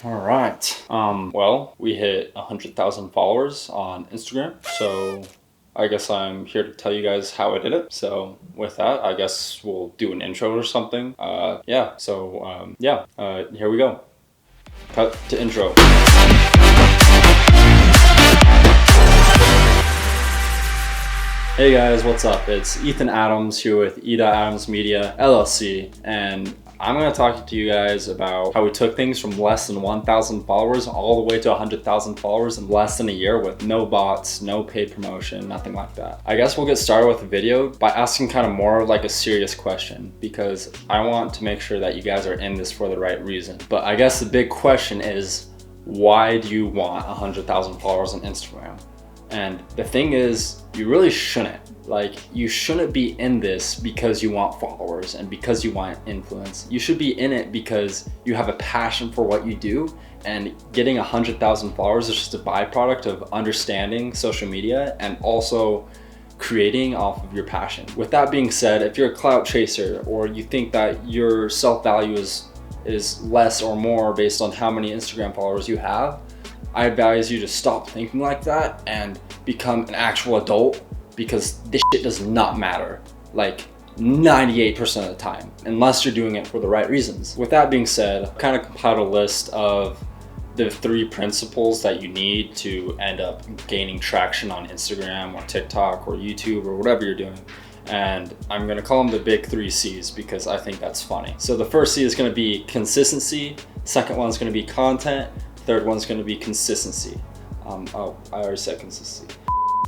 All right. Well, we hit 100,000 followers on Instagram. So I guess I'm here to tell you guys how I did it. So with that, I guess we'll do an intro or something. Here we go. Cut to intro. Hey guys, what's up? It's Ethan Adams here with Adams Media LLC, and I'm going to talk to you guys about how we took things from less than 1,000 followers all the way to 100,000 followers in less than a year with no bots, no paid promotion, nothing like that. I guess we'll get started with the video by asking kind of more like a serious question, because I want to make sure that you guys are in this for the right reason. But I guess the big question is, why do you want 100,000 followers on Instagram? And the thing is, you really shouldn't. Like, you shouldn't be in this because you want followers and because you want influence. You should be in it because you have a passion for what you do, and getting 100,000 followers is just a byproduct of understanding social media and also creating off of your passion. With that being said, if you're a clout chaser or you think that your self-value is less or more based on how many Instagram followers you have, I advise you to stop thinking like that and become an actual adult, because this shit does not matter like 98% of the time unless you're doing it for the right reasons. With that being said, I've kind of compiled a list of the 3 principles that you need to end up gaining traction on Instagram or TikTok or YouTube or whatever you're doing. And I'm gonna call them the big 3 C's because I think that's funny. So the first C is gonna be consistency, second one's gonna be content, third one's gonna be consistency. I already said consistency.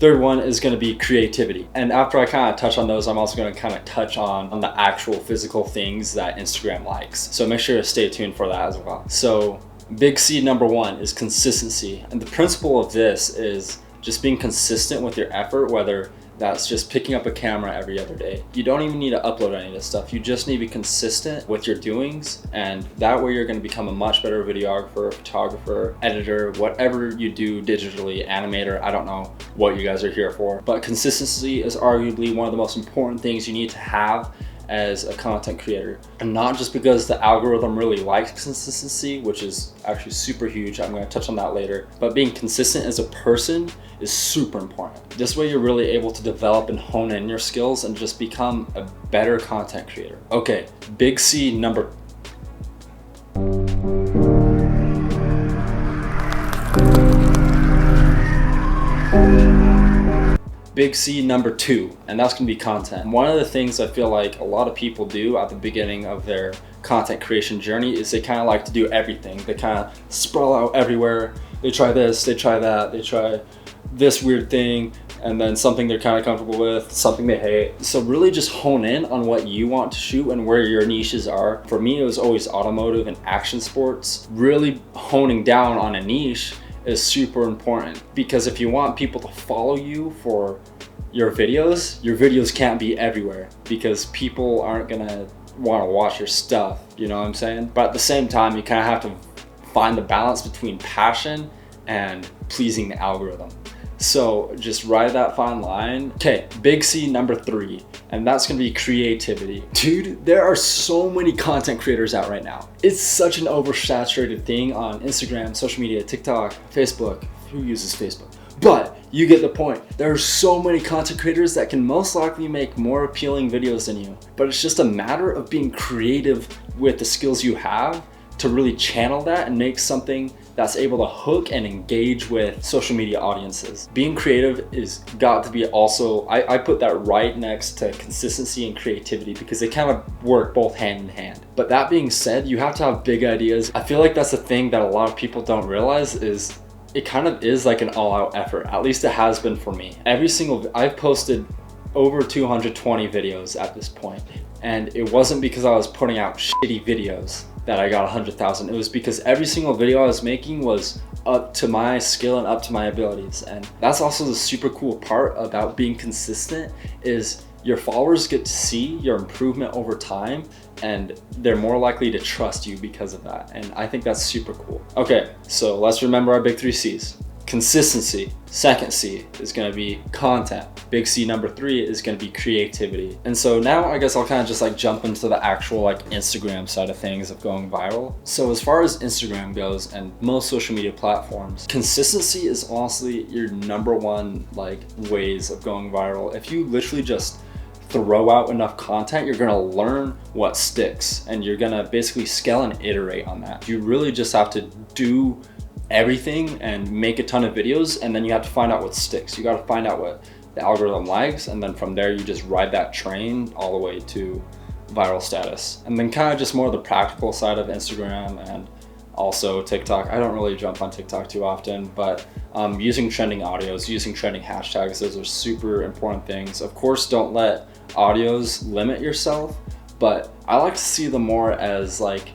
Third one is gonna be creativity. And after I kind of touch on those, I'm also gonna kind of touch on the actual physical things that Instagram likes. So make sure to stay tuned for that as well. So big C number 1 is consistency. And the principle of this is just being consistent with your effort, whether that's just picking up a camera every other day. You don't even need to upload any of this stuff. You just need to be consistent with your doings, and that way you're gonna become a much better videographer, photographer, editor, whatever you do digitally, animator, I don't know what you guys are here for. But consistency is arguably one of the most important things you need to have as a content creator. And not just because the algorithm really likes consistency, which is actually super huge, I'm gonna touch on that later, but being consistent as a person is super important. This way you're really able to develop and hone in your skills and just become a better content creator. Okay, big C number Big C number 2, and that's gonna be content. One of the things I feel like a lot of people do at the beginning of their content creation journey is they kind of like to do everything. They kind of sprawl out everywhere. They try this, they try that, they try this weird thing, and then something they're kind of comfortable with, something they hate. So really just hone in on what you want to shoot and where your niches are. For me, it was always automotive and action sports. Really honing down on a niche is super important, because if you want people to follow you for your videos can't be everywhere because people aren't gonna want to watch your stuff, you know what I'm saying? But at the same time, you kind of have to find the balance between passion and pleasing the algorithm. So just ride that fine line. Okay, big C number 3, and that's gonna be creativity. Dude, there are so many content creators out right now. It's such an oversaturated thing on Instagram, social media, TikTok, Facebook. Who uses Facebook? But you get the point. There are so many content creators that can most likely make more appealing videos than you. But it's just a matter of being creative with the skills you have to really channel that and make something that's able to hook and engage with social media audiences. Being creative is got to be also, I put that right next to consistency and creativity because they kind of work both hand in hand. But that being said, you have to have big ideas. I feel like that's the thing that a lot of people don't realize is it kind of is like an all-out effort. At least it has been for me. I've posted over 220 videos at this point. And it wasn't because I was putting out shitty videos that I got 100,000. It was because every single video I was making was up to my skill and up to my abilities. And that's also the super cool part about being consistent is your followers get to see your improvement over time, and they're more likely to trust you because of that. And I think that's super cool. Okay, so let's remember our big 3 C's. consistency. Second C is going to be content. Big C number 3 is going to be creativity. And so now I guess I'll kind of just like jump into the actual like Instagram side of things of going viral. So as far as Instagram goes and most social media platforms, consistency is honestly your number one like ways of going viral. If you literally just throw out enough content, you're gonna learn what sticks and you're gonna basically scale and iterate on that. You really just have to do everything and make a ton of videos, and then you have to find out what sticks. You got to find out what the algorithm likes, and then from there you just ride that train all the way to viral status. And then kind of just more of the practical side of Instagram and also TikTok. I don't really jump on TikTok too often, but using trending audios, using trending hashtags, those are super important things. Of course, don't let audios limit yourself, but I like to see them more as like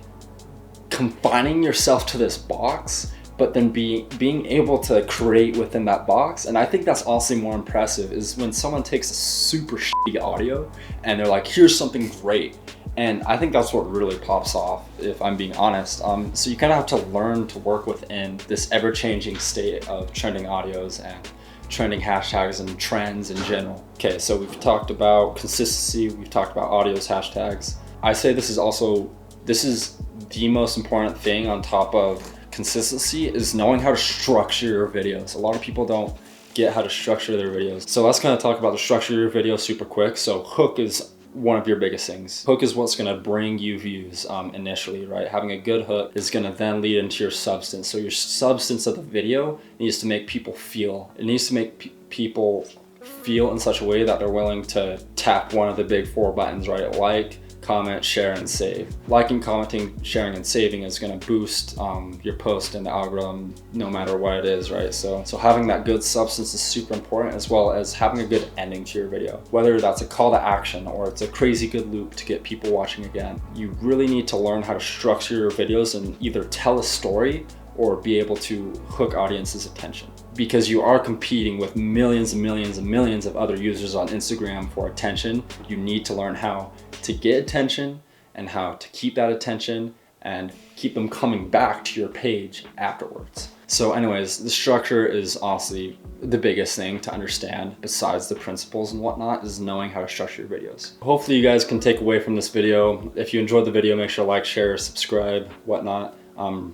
confining yourself to this box, but then being able to create within that box. And I think that's also more impressive is when someone takes a super shitty audio and they're like, here's something great. And I think that's what really pops off, if I'm being honest. So you kind of have to learn to work within this ever-changing state of trending audios and trending hashtags and trends in general. Okay, so we've talked about consistency, we've talked about audios, hashtags. I say this is the most important thing on top of consistency is knowing how to structure your videos. A lot of people don't get how to structure their videos. So let's kind of talk about the structure of your video super quick. So hook is one of your biggest things. Hook is what's gonna bring you views initially, right? Having a good hook is gonna then lead into your substance. So your substance of the video needs to make people feel. It needs to make people feel in such a way that they're willing to tap one of the big 4 buttons, right? Like, comment, share, and save. Liking, commenting, sharing, and saving is gonna boost your post in the algorithm no matter what it is, right? So having that good substance is super important, as well as having a good ending to your video. Whether that's a call to action or it's a crazy good loop to get people watching again. You really need to learn how to structure your videos and either tell a story or be able to hook audience's attention. Because you are competing with millions and millions and millions of other users on Instagram for attention, you need to learn how to get attention and how to keep that attention and keep them coming back to your page afterwards. So anyways, the structure is honestly the biggest thing to understand besides the principles and whatnot, is knowing how to structure your videos. Hopefully you guys can take away from this video. If you enjoyed the video, make sure to like, share, subscribe, whatnot.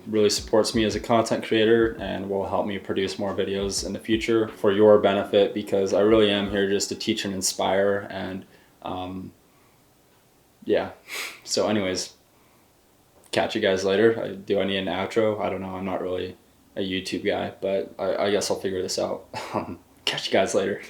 Really supports me as a content creator and will help me produce more videos in the future for your benefit, because I really am here just to teach and inspire. And yeah, so anyways, catch you guys later. Do I need an outro? I don't know, I'm not really a YouTube guy, but I guess I'll figure this out. Catch you guys later.